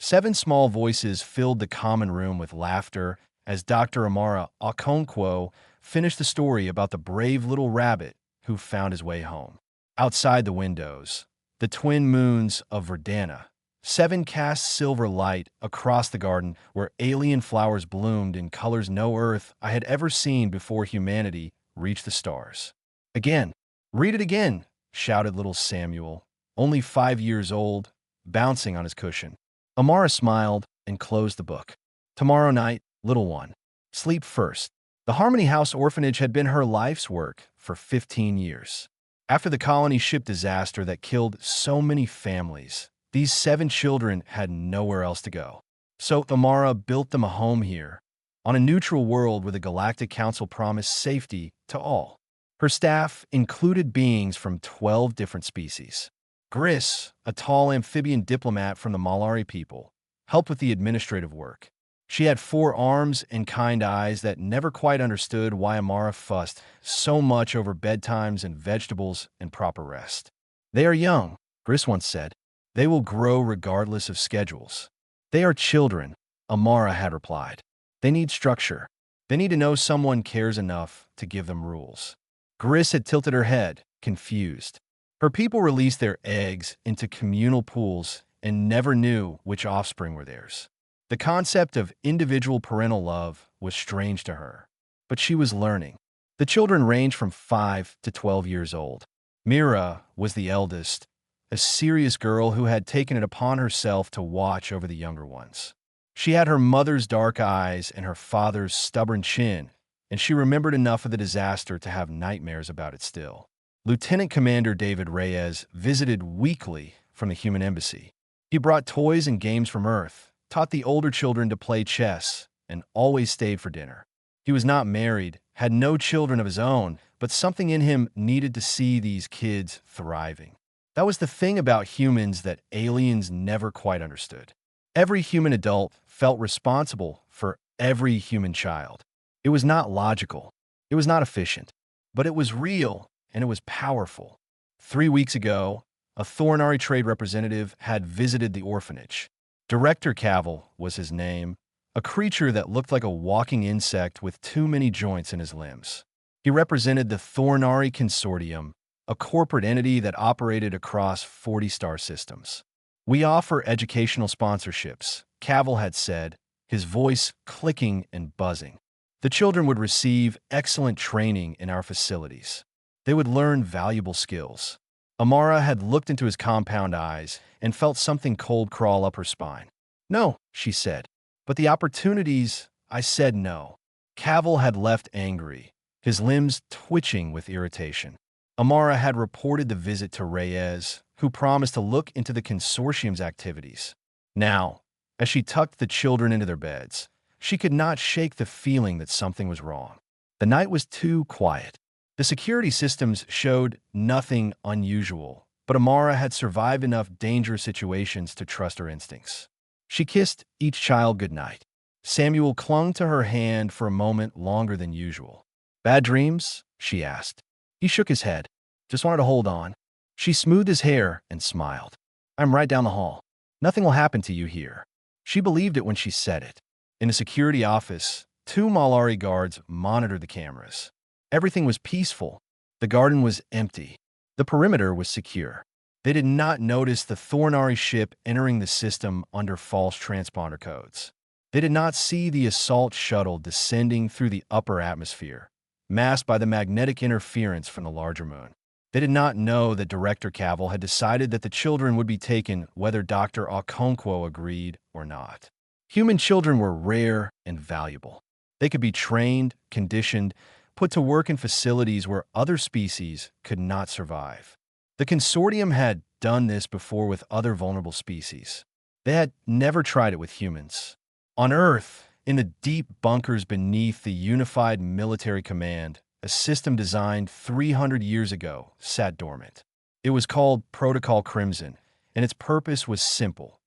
7 small voices filled the common room with laughter as Dr. Amara Okonkwo finished the story about the brave little rabbit who found his way home. Outside the windows, the twin moons of Verdana, 7 cast silver light across the garden where alien flowers bloomed in colors no Earth I had ever seen before humanity reached the stars. Again, read it again, shouted little Samuel, only 5 years old, bouncing on his cushion. Amara smiled and closed the book. Tomorrow night, little one, sleep first. The Harmony House orphanage had been her life's work for 15 years. After the colony ship disaster that killed so many families, these 7 children had nowhere else to go. So Amara built them a home here, on a neutral world where the Galactic Council promised safety to all. Her staff included beings from 12 different species. Gris, a tall amphibian diplomat from the Malari people, helped with the administrative work. She had 4 arms and kind eyes that never quite understood why Amara fussed so much over bedtimes and vegetables and proper rest. They are young, Gris once said. They will grow regardless of schedules. They are children, Amara had replied. They need structure. They need to know someone cares enough to give them rules. Gris had tilted her head, confused. Her people released their eggs into communal pools and never knew which offspring were theirs. The concept of individual parental love was strange to her, but she was learning. The children ranged from 5 to 12 years old. Mira was the eldest, a serious girl who had taken it upon herself to watch over the younger ones. She had her mother's dark eyes and her father's stubborn chin, and she remembered enough of the disaster to have nightmares about it still. Lieutenant Commander David Reyes visited weekly from the human embassy. He brought toys and games from Earth, taught the older children to play chess, and always stayed for dinner. He was not married, had no children of his own, but something in him needed to see these kids thriving. That was the thing about humans that aliens never quite understood. Every human adult felt responsible for every human child. It was not logical. It was not efficient. But it was real, and it was powerful. 3 weeks ago, a Thornari trade representative had visited the orphanage. Director Cavil was his name, a creature that looked like a walking insect with too many joints in his limbs. He represented the Thornari Consortium, a corporate entity that operated across 40 star systems. We offer educational sponsorships, Cavil had said, his voice clicking and buzzing. The children would receive excellent training in our facilities. They would learn valuable skills. Amara had looked into his compound eyes and felt something cold crawl up her spine. No, she said. But the opportunities, I said no. Cavil had left angry, his limbs twitching with irritation. Amara had reported the visit to Reyes, who promised to look into the consortium's activities. Now, as she tucked the children into their beds, she could not shake the feeling that something was wrong. The night was too quiet. The security systems showed nothing unusual, but Amara had survived enough dangerous situations to trust her instincts. She kissed each child goodnight. Samuel clung to her hand for a moment longer than usual. "Bad dreams?" she asked. He shook his head. "Just wanted to hold on." She smoothed his hair and smiled. "I'm right down the hall. Nothing will happen to you here." She believed it when she said it. In the security office, 2 Malari guards monitored the cameras. Everything was peaceful. The garden was empty. The perimeter was secure. They did not notice the Thornari ship entering the system under false transponder codes. They did not see the assault shuttle descending through the upper atmosphere, masked by the magnetic interference from the larger moon. They did not know that Director Cavil had decided that the children would be taken whether Dr. Okonkwo agreed or not. Human children were rare and valuable. They could be trained, conditioned, put to work in facilities where other species could not survive. The consortium had done this before with other vulnerable species. They had never tried it with humans. On Earth, in the deep bunkers beneath the Unified Military Command, a system designed 300 years ago sat dormant. It was called Protocol Crimson, and its purpose was simple.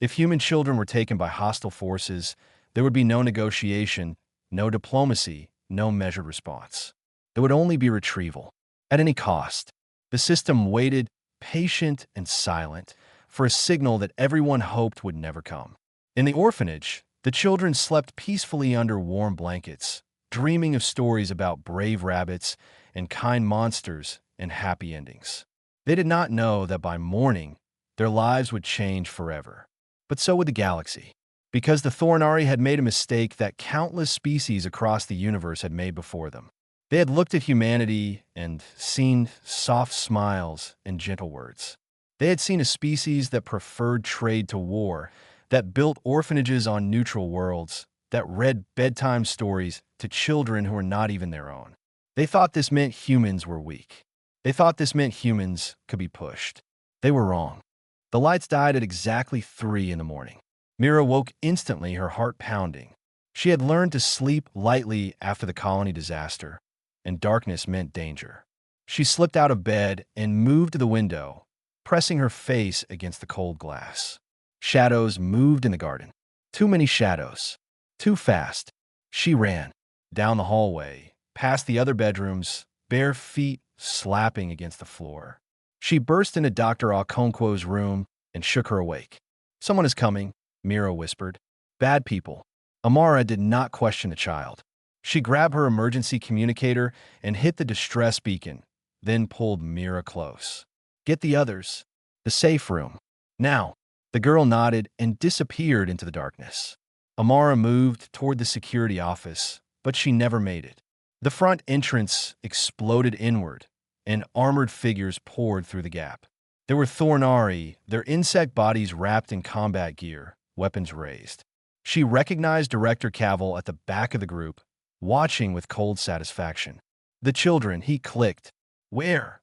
If human children were taken by hostile forces, there would be no negotiation, no diplomacy, no measured response. There would only be retrieval, at any cost. The system waited, patient and silent, for a signal that everyone hoped would never come. In the orphanage, the children slept peacefully under warm blankets, dreaming of stories about brave rabbits and kind monsters and happy endings. They did not know that by morning, their lives would change forever. But so would the galaxy, because the Thornari had made a mistake that countless species across the universe had made before them. They had looked at humanity and seen soft smiles and gentle words. They had seen a species that preferred trade to war, that built orphanages on neutral worlds, that read bedtime stories to children who were not even their own. They thought this meant humans were weak. They thought this meant humans could be pushed. They were wrong. The lights died at exactly 3 in the morning. Mira woke instantly, her heart pounding. She had learned to sleep lightly after the colony disaster, and darkness meant danger. She slipped out of bed and moved to the window, pressing her face against the cold glass. Shadows moved in the garden. Too many shadows. Too fast. She ran down the hallway, past the other bedrooms, bare feet slapping against the floor. She burst into Dr. Okonkwo's room and shook her awake. "Someone is coming," Mira whispered. "Bad people." Amara did not question the child. She grabbed her emergency communicator and hit the distress beacon, then pulled Mira close. "Get the others. The safe room. Now." The girl nodded and disappeared into the darkness. Amara moved toward the security office, but she never made it. The front entrance exploded inward, and armored figures poured through the gap. There were Thornari, their insect bodies wrapped in combat gear, weapons raised. She recognized Director Cavill at the back of the group, watching with cold satisfaction. "The children," he clicked. "Where?"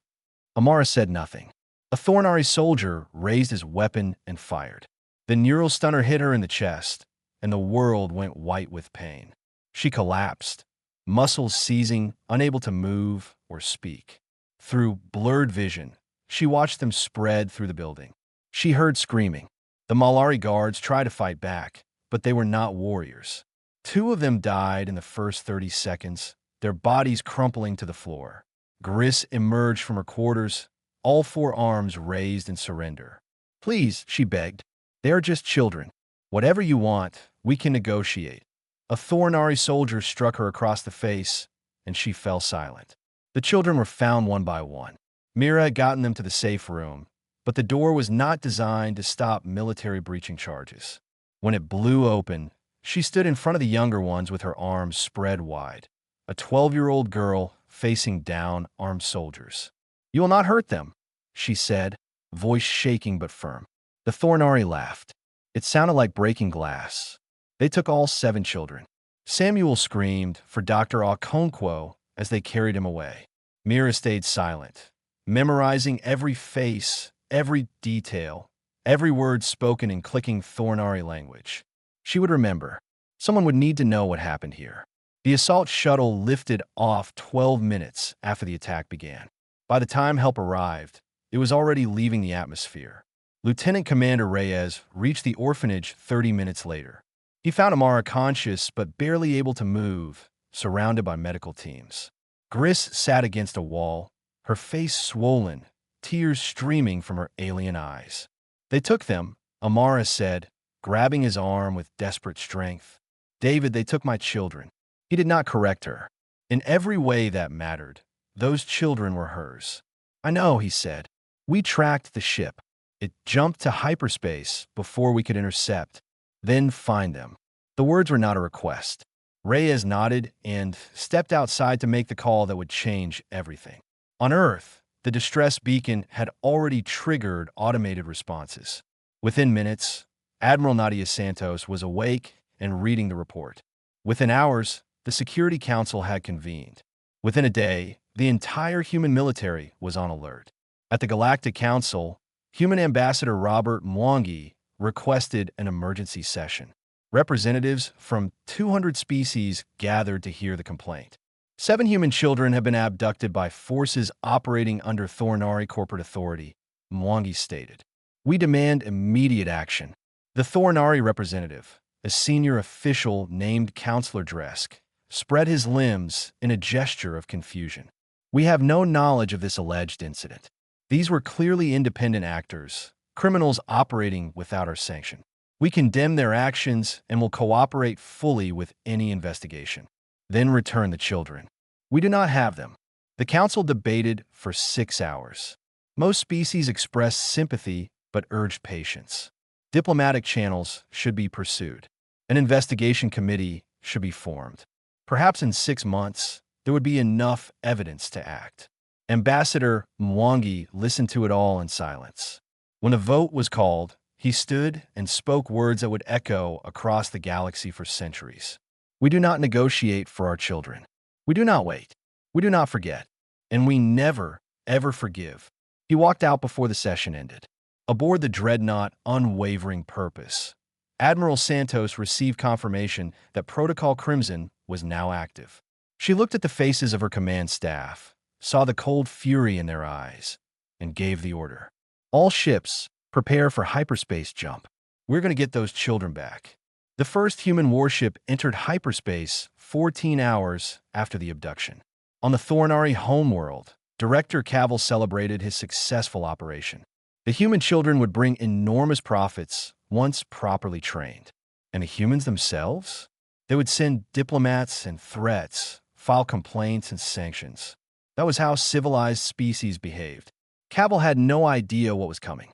Amara said nothing. A Thornari soldier raised his weapon and fired. The neural stunner hit her in the chest, and the world went white with pain. She collapsed, muscles seizing, unable to move or speak. Through blurred vision, she watched them spread through the building. She heard screaming. The Malari guards tried to fight back, but they were not warriors. 2 of them died in the first 30 seconds, their bodies crumpling to the floor. Gris emerged from her quarters, all 4 arms raised in surrender. "Please," she begged. "They are just children. Whatever you want, we can negotiate." A Thornari soldier struck her across the face, and she fell silent. The children were found one by one. Mira had gotten them to the safe room, but the door was not designed to stop military breaching charges. When it blew open, she stood in front of the younger ones with her arms spread wide. A 12-year-old girl facing down armed soldiers. "You will not hurt them," she said, voice shaking but firm. The Thornari laughed. It sounded like breaking glass. They took all 7 children. Samuel screamed for Dr. Okonkwo as they carried him away. Mira stayed silent, memorizing every face, every detail, every word spoken in clicking Thornari language. She would remember. Someone would need to know what happened here. The assault shuttle lifted off 12 minutes after the attack began. By the time help arrived, it was already leaving the atmosphere. Lieutenant Commander Reyes reached the orphanage 30 minutes later. He found Amara conscious but barely able to move, surrounded by medical teams. Gris sat against a wall, her face swollen, tears streaming from her alien eyes. "They took them," Amara said, grabbing his arm with desperate strength. "David, they took my children." He did not correct her. In every way that mattered, those children were hers. "I know," he said. "We tracked the ship. It jumped to hyperspace before we could intercept, then find them." The words were not a request. Reyes nodded and stepped outside to make the call that would change everything. On Earth, the distress beacon had already triggered automated responses. Within minutes, Admiral Nadia Santos was awake and reading the report. Within hours, the Security Council had convened. Within a day, the entire human military was on alert. At the Galactic Council, Human Ambassador Robert Mwangi requested an emergency session. Representatives from 200 species gathered to hear the complaint. 7 human children have been abducted by forces operating under Thornari corporate authority, Mwangi stated. "We demand immediate action." The Thornari representative, a senior official named Counselor Dresk, spread his limbs in a gesture of confusion. "We have no knowledge of this alleged incident. These were clearly independent actors, criminals operating without our sanction. We condemn their actions and will cooperate fully with any investigation. Then return the children. We do not have them. The council debated for 6 hours. Most species expressed sympathy but urged patience. Diplomatic channels should be pursued. An investigation committee should be formed. Perhaps in 6 months, there would be enough evidence to act. Ambassador Mwangi listened to it all in silence. When a vote was called, he stood and spoke words that would echo across the galaxy for centuries. We do not negotiate for our children. We do not wait. We do not forget. And we never, ever forgive. He walked out before the session ended. Aboard the dreadnought Unwavering Purpose, Admiral Santos received confirmation that Protocol Crimson was now active. She looked at the faces of her command staff, saw the cold fury in their eyes, and gave the order. All ships, prepare for hyperspace jump. We're going to get those children back. The first human warship entered hyperspace 14 hours after the abduction. On the Thornari homeworld, Director Cavill celebrated his successful operation. The human children would bring enormous profits once properly trained. And the humans themselves? They would send diplomats and threats, file complaints and sanctions. That was how civilized species behaved. Cavill had no idea what was coming.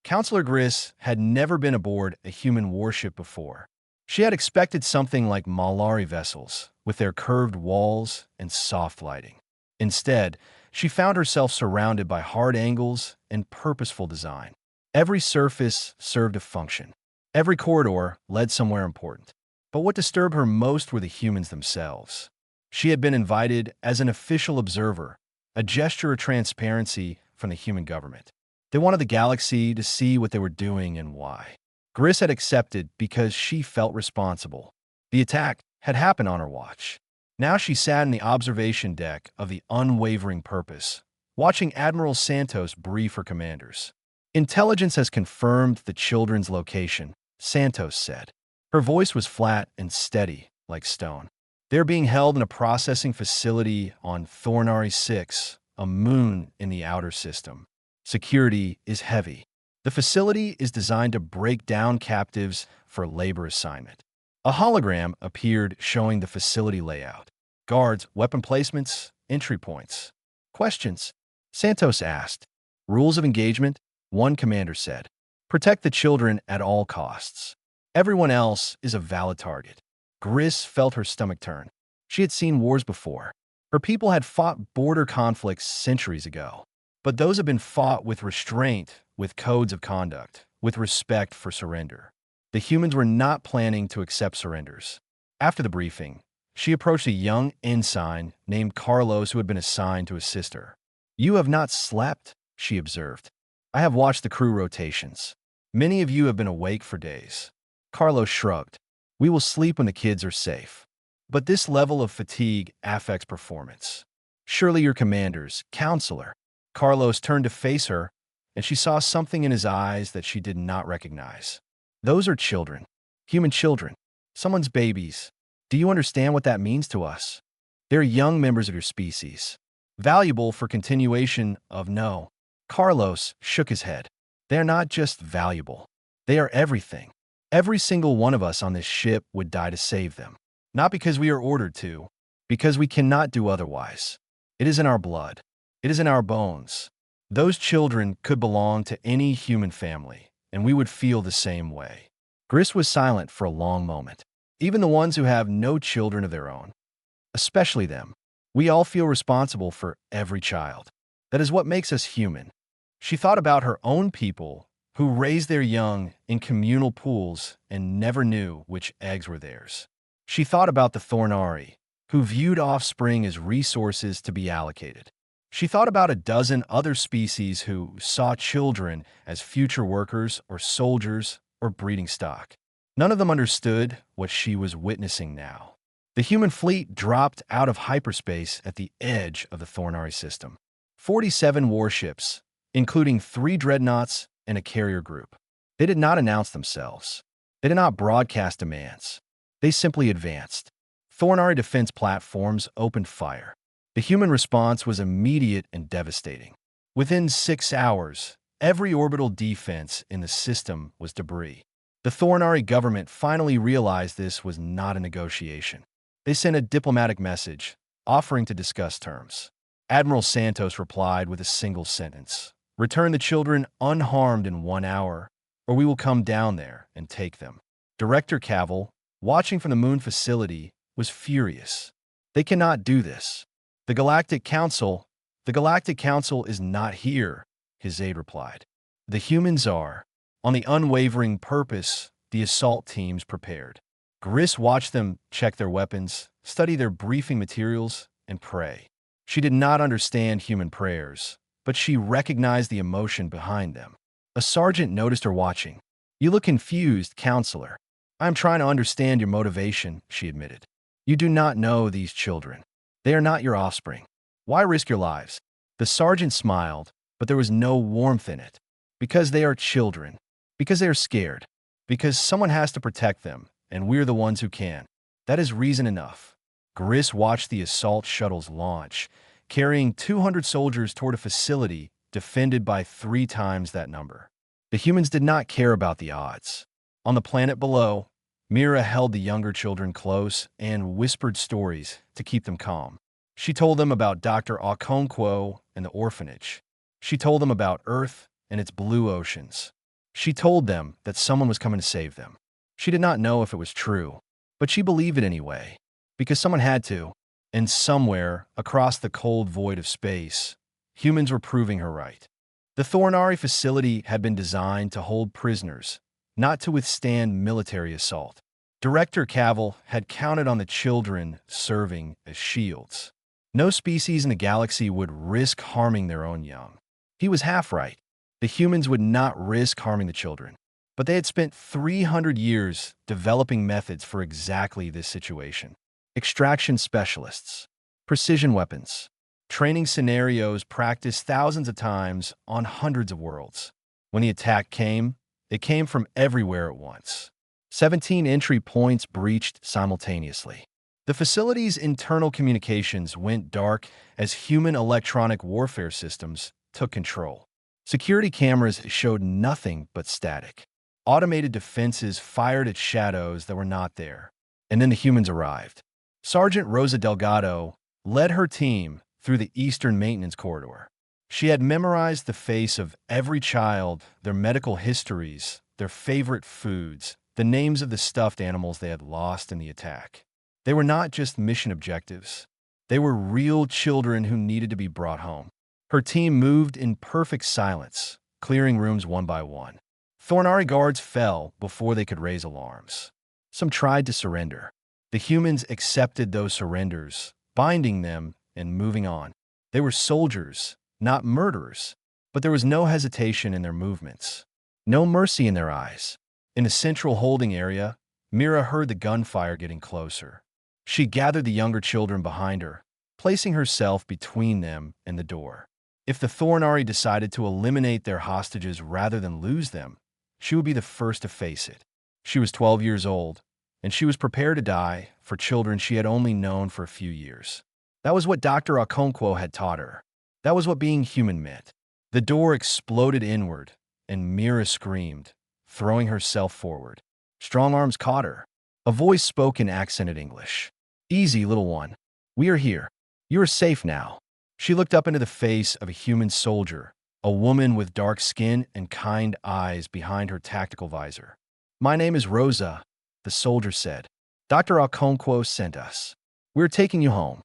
Counselor Gris had never been aboard a human warship before. She had expected something like Malari vessels, with their curved walls and soft lighting. Instead, she found herself surrounded by hard angles and purposeful design. Every surface served a function. Every corridor led somewhere important. But what disturbed her most were the humans themselves. She had been invited as an official observer, a gesture of transparency from the human government. They wanted the galaxy to see what they were doing and why. Gris had accepted because she felt responsible. The attack had happened on her watch. Now she sat in the observation deck of the Unwavering Purpose, watching Admiral Santos brief her commanders. Intelligence has confirmed the children's location, Santos said. Her voice was flat and steady, like stone. They're being held in a processing facility on Thornari 6, a moon in the outer system. Security is heavy. The facility is designed to break down captives for labor assignment. A hologram appeared showing the facility layout. Guards, weapon placements, entry points. Questions? Santos asked. Rules of engagement? One commander said. Protect the children at all costs. Everyone else is a valid target. Gris felt her stomach turn. She had seen wars before. Her people had fought border conflicts centuries ago. But those have been fought with restraint, with codes of conduct, with respect for surrender. The humans were not planning to accept surrenders. After the briefing, she approached a young ensign named Carlos who had been assigned to assist her. You have not slept, she observed. I have watched the crew rotations. Many of you have been awake for days. Carlos shrugged. We will sleep when the kids are safe. But this level of fatigue affects performance. Surely your commanders, counselor. Carlos turned to face her, and she saw something in his eyes that she did not recognize. Those are children. Human children. Someone's babies. Do you understand what that means to us? They're young members of your species. Valuable for continuation of no. Carlos shook his head. They are not just valuable. They are everything. Every single one of us on this ship would die to save them. Not because we are ordered to, because we cannot do otherwise. It is in our blood. It is in our bones. Those children could belong to any human family, and we would feel the same way. Gris was silent for a long moment. Even the ones who have no children of their own. Especially them. We all feel responsible for every child. That is what makes us human. She thought about her own people who raised their young in communal pools and never knew which eggs were theirs. She thought about the Thornari, who viewed offspring as resources to be allocated. She thought about a dozen other species who saw children as future workers or soldiers or breeding stock. None of them understood what she was witnessing now. The human fleet dropped out of hyperspace at the edge of the Thornari system. 47 warships, including 3 dreadnoughts and a carrier group. They did not announce themselves. They did not broadcast demands. They simply advanced. Thornari defense platforms opened fire. The human response was immediate and devastating. Within 6 hours, every orbital defense in the system was debris. The Thornari government finally realized this was not a negotiation. They sent a diplomatic message, offering to discuss terms. Admiral Santos replied with a single sentence: "Return the children unharmed in 1 hour, or we will come down there and take them." Director Cavill, watching from the moon facility, was furious. "They cannot do this. The Galactic Council is not here," his aide replied. "The humans are." On the unwavering purpose, the assault teams prepared. Gris watched them check their weapons, study their briefing materials, and pray. She did not understand human prayers, but she recognized the emotion behind them. A sergeant noticed her watching. "You look confused, counselor." "I am trying to understand your motivation," she admitted. "You do not know these children. They are not your offspring. Why risk your lives?" The sergeant smiled, but there was no warmth in it. "Because they are children. Because they are scared. Because someone has to protect them, and we're the ones who can. That is reason enough." Gris watched the assault shuttles launch, carrying 200 soldiers toward a facility defended by 3 times that number. The humans did not care about the odds. On the planet below, Mira held the younger children close and whispered stories to keep them calm. She told them about Dr. Okonkwo and the orphanage. She told them about Earth and its blue oceans. She told them that someone was coming to save them. She did not know if it was true, but she believed it anyway, because someone had to. And somewhere, across the cold void of space, humans were proving her right. The Thornari facility had been designed to hold prisoners, not to withstand military assault. Director Cavill had counted on the children serving as shields. No species in the galaxy would risk harming their own young. He was half right. The humans would not risk harming the children. But they had spent 300 years developing methods for exactly this situation. Extraction specialists, precision weapons, training scenarios practiced thousands of times on hundreds of worlds. When the attack came, it came from everywhere at once. 17 entry points breached simultaneously. The facility's internal communications went dark as human electronic warfare systems took control. Security cameras showed nothing but static. Automated defenses fired at shadows that were not there. And then the humans arrived. Sergeant Rosa Delgado led her team through the Eastern Maintenance Corridor. She had memorized the face of every child, their medical histories, their favorite foods, the names of the stuffed animals they had lost in the attack. They were not just mission objectives. They were real children who needed to be brought home. Her team moved in perfect silence, clearing rooms one by one. Thornari guards fell before they could raise alarms. Some tried to surrender. The humans accepted those surrenders, binding them and moving on. They were soldiers, not murderers, but there was no hesitation in their movements, no mercy in their eyes. In the central holding area, Mira heard the gunfire getting closer. She gathered the younger children behind her, placing herself between them and the door. If the Thornari decided to eliminate their hostages rather than lose them, she would be the first to face it. She was 12 years old, and she was prepared to die for children she had only known for a few years. That was what Dr. Okonkwo had taught her. That was what being human meant. The door exploded inward, and Mira screamed, throwing herself forward. Strong arms caught her. A voice spoke in accented English. "Easy, little one. We are here. You are safe now." She looked up into the face of a human soldier, a woman with dark skin and kind eyes behind her tactical visor. "My name is Rosa," the soldier said. "Dr. Okonkwo sent us. We're taking you home."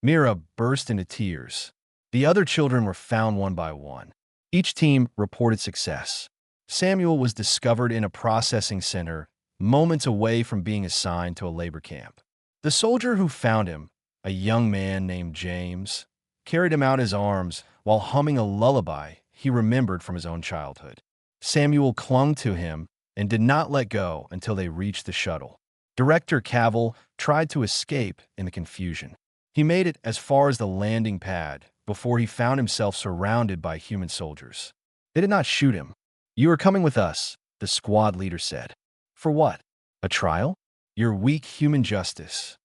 Mira burst into tears. The other children were found one by one. Each team reported success. Samuel was discovered in a processing center, moments away from being assigned to a labor camp. The soldier who found him, a young man named James, carried him out in his arms while humming a lullaby he remembered from his own childhood. Samuel clung to him and did not let go until they reached the shuttle. Director Cavill tried to escape in the confusion. He made it as far as the landing pad before he found himself surrounded by human soldiers. They did not shoot him. "You are coming with us," the squad leader said. "For what? A trial? Your weak human justice."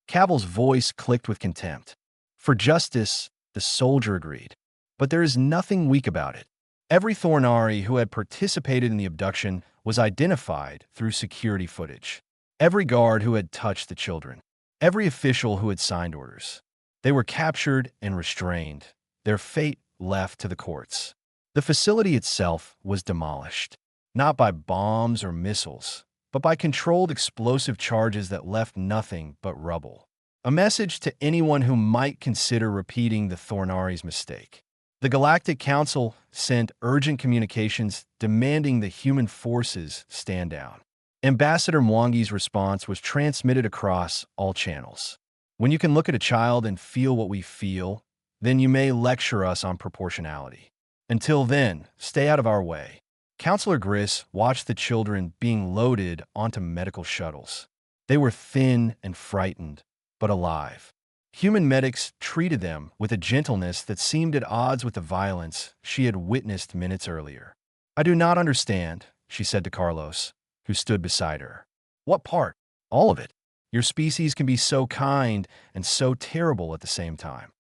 Cavill's voice clicked with contempt. "For justice," the soldier agreed. "But there is nothing weak about it. Every Thornari who had participated in the abduction was identified through security footage. Every guard who had touched the children, every official who had signed orders. They were captured and restrained, their fate left to the courts. The facility itself was demolished, not by bombs or missiles, but by controlled explosive charges that left nothing but rubble. A message to anyone who might consider repeating the Thornari's mistake. The Galactic Council sent urgent communications demanding the human forces stand down. Ambassador Mwangi's response was transmitted across all channels. When you can look at a child and feel what we feel, then you may lecture us on proportionality. Until then, stay out of our way. Counselor Griss watched the children being loaded onto medical shuttles. They were thin and frightened, but alive. Human medics treated them with a gentleness that seemed at odds with the violence she had witnessed minutes earlier. "I do not understand," she said to Carlos, who stood beside her. "What part?" "All of it. Your species can be so kind and so terrible at the same time."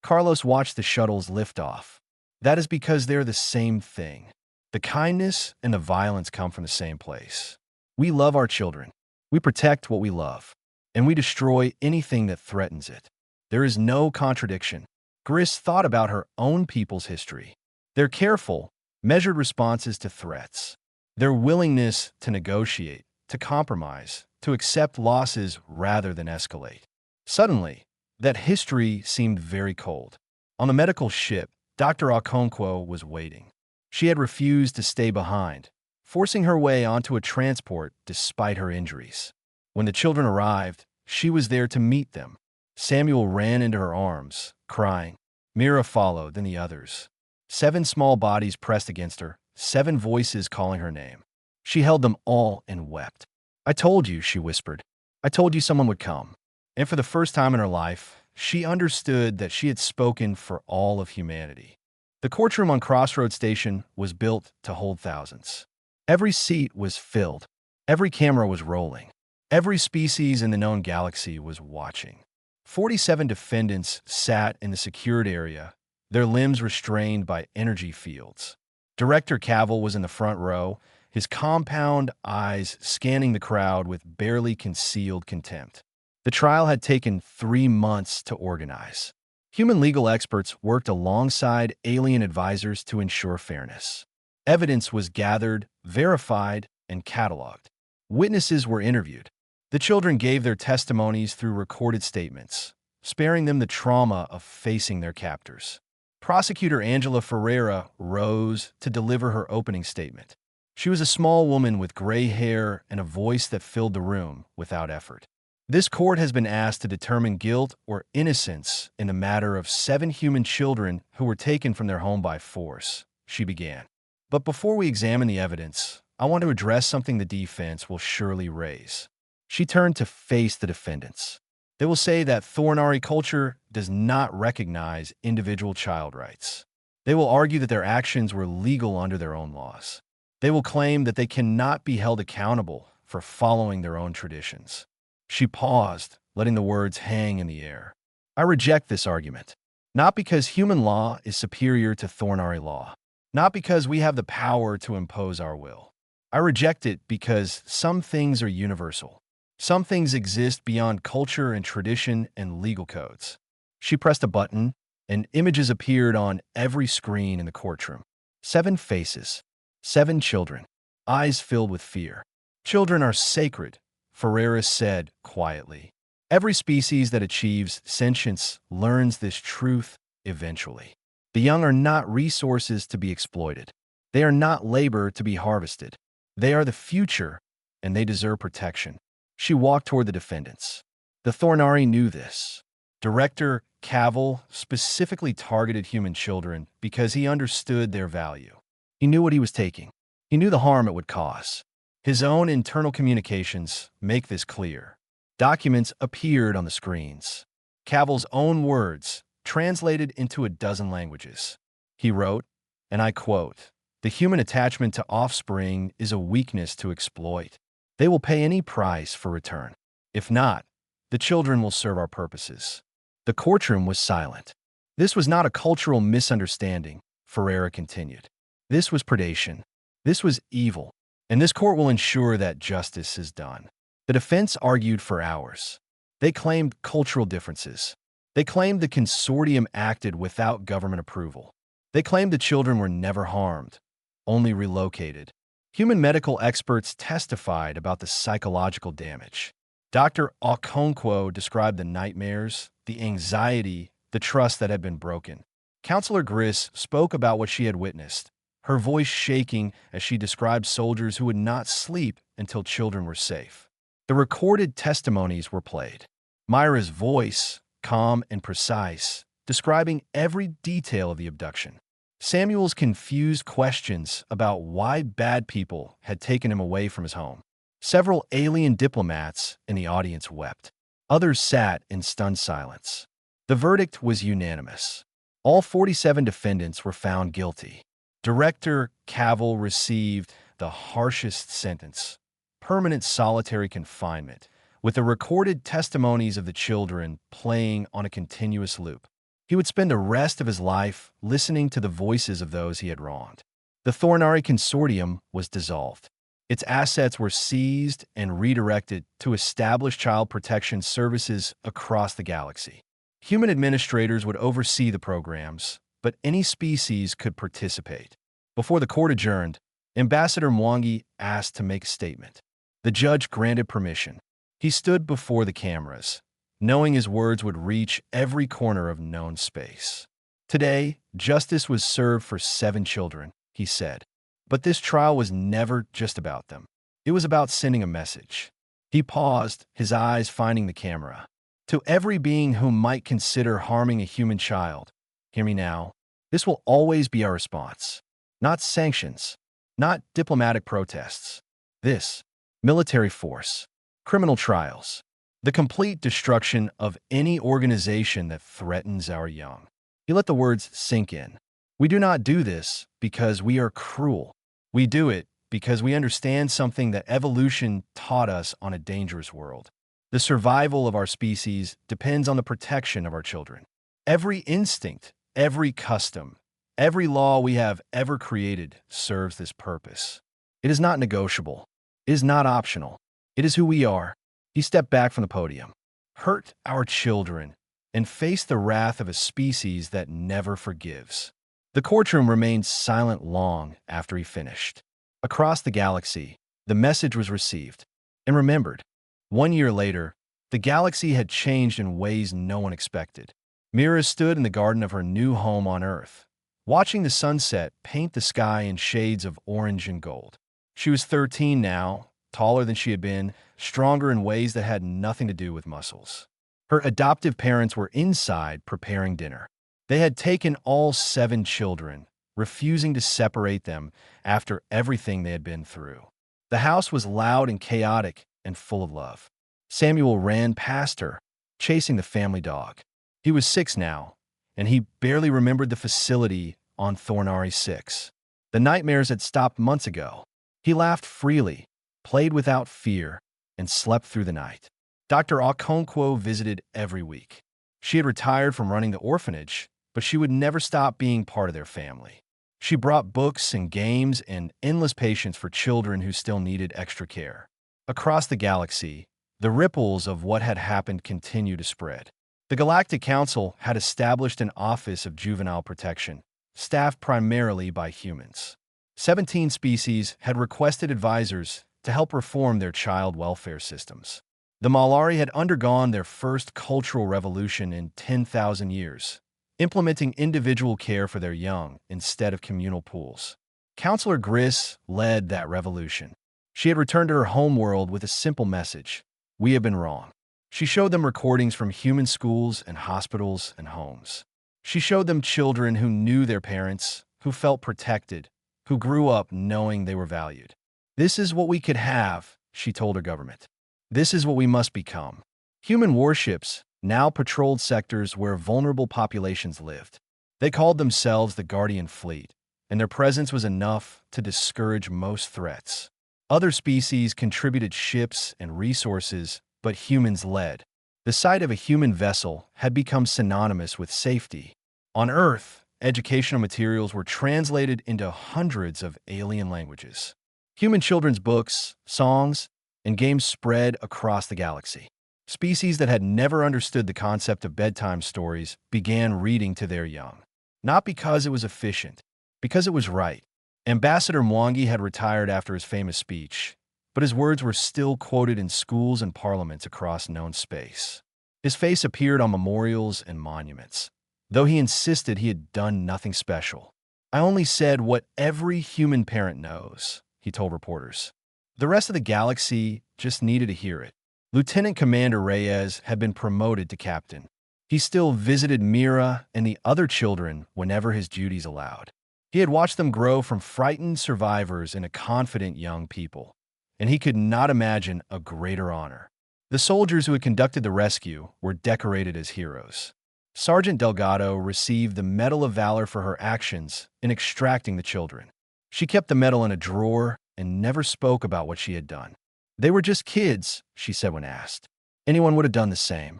Carlos watched the shuttles lift off. "That is because they're the same thing. The kindness and the violence come from the same place. We love our children. We protect what we love. And we destroy anything that threatens it. There is no contradiction." Griss thought about her own people's history. Their careful, measured responses to threats. Their willingness to negotiate, to compromise, to accept losses rather than escalate. Suddenly, that history seemed very cold. On the medical ship, Dr. Okonkwo was waiting. She had refused to stay behind, forcing her way onto a transport despite her injuries. When the children arrived, she was there to meet them. Samuel ran into her arms, crying. Mira followed, then the others. 7 small bodies pressed against her, 7 voices calling her name. She held them all and wept. "I told you," she whispered. "I told you someone would come." And for the first time in her life, she understood that she had spoken for all of humanity. The courtroom on Crossroads Station was built to hold thousands. Every seat was filled. Every camera was rolling. Every species in the known galaxy was watching. 47 defendants sat in the secured area, their limbs restrained by energy fields. Director Cavill was in the front row, his compound eyes scanning the crowd with barely concealed contempt. The trial had taken 3 months to organize. Human legal experts worked alongside alien advisors to ensure fairness. Evidence was gathered, verified, and cataloged. Witnesses were interviewed. The children gave their testimonies through recorded statements, sparing them the trauma of facing their captors. Prosecutor Angela Ferreira rose to deliver her opening statement. She was a small woman with gray hair and a voice that filled the room without effort. "This court has been asked to determine guilt or innocence in the matter of 7 human children who were taken from their home by force," she began. "But before we examine the evidence, I want to address something the defense will surely raise." She turned to face the defendants. They will say that Thornari culture does not recognize individual child rights. They will argue that their actions were legal under their own laws. They will claim that they cannot be held accountable for following their own traditions. She paused, letting the words hang in the air. "I reject this argument. Not because human law is superior to Thornari law. Not because we have the power to impose our will. I reject it because some things are universal. Some things exist beyond culture and tradition and legal codes." She pressed a button, and images appeared on every screen in the courtroom. 7 faces. 7 children. Eyes filled with fear. "Children are sacred," Ferreira said quietly. "Every species that achieves sentience learns this truth eventually. The young are not resources to be exploited. They are not labor to be harvested. They are the future, and they deserve protection." She walked toward the defendants. The Thornari knew this. Director Cavill specifically targeted human children because he understood their value. He knew what he was taking. He knew the harm it would cause. His own internal communications make this clear. Documents appeared on the screens. Cavill's own words, translated into a dozen languages. He wrote, and I quote, "The human attachment to offspring is a weakness to exploit. They will pay any price for return. If not, the children will serve our purposes." The courtroom was silent. This was not a cultural misunderstanding, Ferreira continued. This was predation. This was evil. and this court will ensure that justice is done. The defense argued for hours. They claimed cultural differences. They claimed the consortium acted without government approval. They claimed the children were never harmed, only relocated. Human medical experts testified about the psychological damage. Dr. Okonkwo described the nightmares, the anxiety, the trust that had been broken. Counselor Gris spoke about what she had witnessed, her voice shaking as she described soldiers who would not sleep until children were safe. The recorded testimonies were played. Myra's voice, calm and precise, describing every detail of the abduction. Samuel's confused questions about why bad people had taken him away from his home. Several alien diplomats in the audience wept. Others sat in stunned silence. The verdict was unanimous. All 47 defendants were found guilty. Director Cavill received the harshest sentence, permanent solitary confinement, with the recorded testimonies of the children playing on a continuous loop. He would spend the rest of his life listening to the voices of those he had wronged. The Thornari Consortium was dissolved. Its assets were seized and redirected to establish child protection services across the galaxy. Human administrators would oversee the programs, but any species could participate. Before the court adjourned, Ambassador Mwangi asked to make a statement. The judge granted permission. He stood before the cameras, knowing his words would reach every corner of known space. Today, justice was served for 7 children, he said. But this trial was never just about them. It was about sending a message. He paused, his eyes finding the camera. To every being who might consider harming a human child, hear me now, this will always be our response. Not sanctions, not diplomatic protests. This, military force, criminal trials, the complete destruction of any organization that threatens our young. He let the words sink in. We do not do this because we are cruel. We do it because we understand something that evolution taught us on a dangerous world. The survival of our species depends on the protection of our children. Every instinct, every custom, every law we have ever created serves this purpose. It is not negotiable. It is not optional. It is who we are. He stepped back from the podium. Hurt our children and face the wrath of a species that never forgives. The courtroom remained silent long after he finished. Across the galaxy, the message was received and remembered. 1 year later, the galaxy had changed in ways no one expected. Mira stood in the garden of her new home on Earth, watching the sunset paint the sky in shades of orange and gold. She was 13 now, taller than she had been, stronger in ways that had nothing to do with muscles. Her adoptive parents were inside preparing dinner. They had taken all 7 children, refusing to separate them after everything they had been through. The house was loud and chaotic and full of love. Samuel ran past her, chasing the family dog. He was 6 now, and he barely remembered the facility on Thornari 6. The nightmares had stopped months ago. He laughed freely, played without fear, and slept through the night. Dr. Okonkwo visited every week. She had retired from running the orphanage, but she would never stop being part of their family. She brought books and games and endless patience for children who still needed extra care. Across the galaxy, the ripples of what had happened continued to spread. The Galactic Council had established an Office of Juvenile Protection, staffed primarily by humans. 17 species had requested advisors to help reform their child welfare systems. The Malari had undergone their first cultural revolution in 10,000 years, implementing individual care for their young instead of communal pools. Counselor Gris led that revolution. She had returned to her homeworld with a simple message: we have been wrong. She showed them recordings from human schools and hospitals and homes. She showed them children who knew their parents, who felt protected, who grew up knowing they were valued. This is what we could have, she told her government. This is what we must become. Human warships now patrolled sectors where vulnerable populations lived. They called themselves the Guardian Fleet, and their presence was enough to discourage most threats. Other species contributed ships and resources, but humans led. The sight of a human vessel had become synonymous with safety. On Earth, educational materials were translated into hundreds of alien languages. Human children's books, songs, and games spread across the galaxy. Species that had never understood the concept of bedtime stories began reading to their young. Not because it was efficient, because it was right. Ambassador Mwangi had retired after his famous speech, but his words were still quoted in schools and parliaments across known space. His face appeared on memorials and monuments, though he insisted he had done nothing special. "I only said what every human parent knows," he told reporters. The rest of the galaxy just needed to hear it. Lieutenant Commander Reyes had been promoted to captain. He still visited Mira and the other children whenever his duties allowed. He had watched them grow from frightened survivors into confident young people, and he could not imagine a greater honor. The soldiers who had conducted the rescue were decorated as heroes. Sergeant Delgado received the Medal of Valor for her actions in extracting the children. She kept the medal in a drawer and never spoke about what she had done. "They were just kids," she said when asked. "Anyone would have done the same."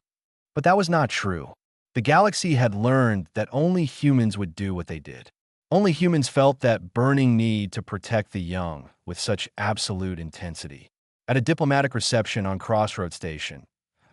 But that was not true. The galaxy had learned that only humans would do what they did. Only humans felt that burning need to protect the young with such absolute intensity. At a diplomatic reception on Crossroad Station,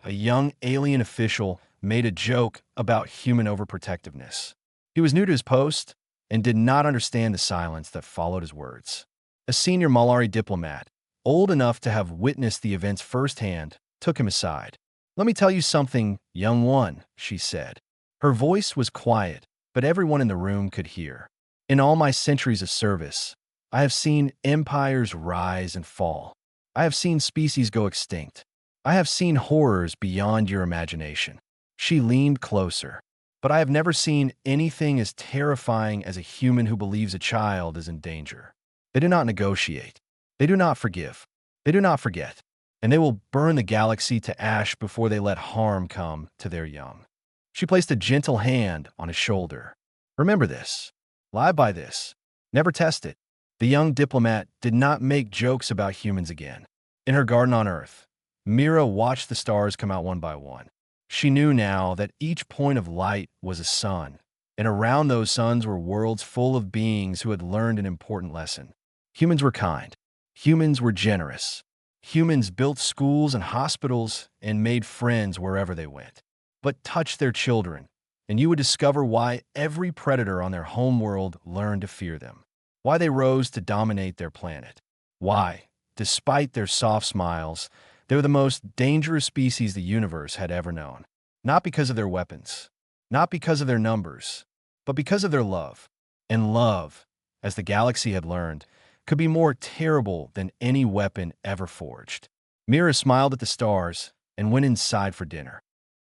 a young alien official made a joke about human overprotectiveness. He was new to his post and did not understand the silence that followed his words. A senior Malari diplomat, old enough to have witnessed the events firsthand, took him aside. "Let me tell you something, young one," she said. Her voice was quiet, but everyone in the room could hear. "In all my centuries of service, I have seen empires rise and fall. I have seen species go extinct. I have seen horrors beyond your imagination." She leaned closer. "But I have never seen anything as terrifying as a human who believes a child is in danger. They do not negotiate. They do not forgive. They do not forget. And they will burn the galaxy to ash before they let harm come to their young." She placed a gentle hand on his shoulder. "Remember this. Live by this. Never test it." The young diplomat did not make jokes about humans again. In her garden on Earth, Mira watched the stars come out one by one. She knew now that each point of light was a sun, and around those suns were worlds full of beings who had learned an important lesson. Humans were kind. Humans were generous. Humans built schools and hospitals and made friends wherever they went. But touch their children, and you would discover why every predator on their homeworld learned to fear them. Why they rose to dominate their planet. Why, despite their soft smiles, they were the most dangerous species the universe had ever known. Not because of their weapons, not because of their numbers, but because of their love. And love, as the galaxy had learned, could be more terrible than any weapon ever forged. Mira smiled at the stars and went inside for dinner.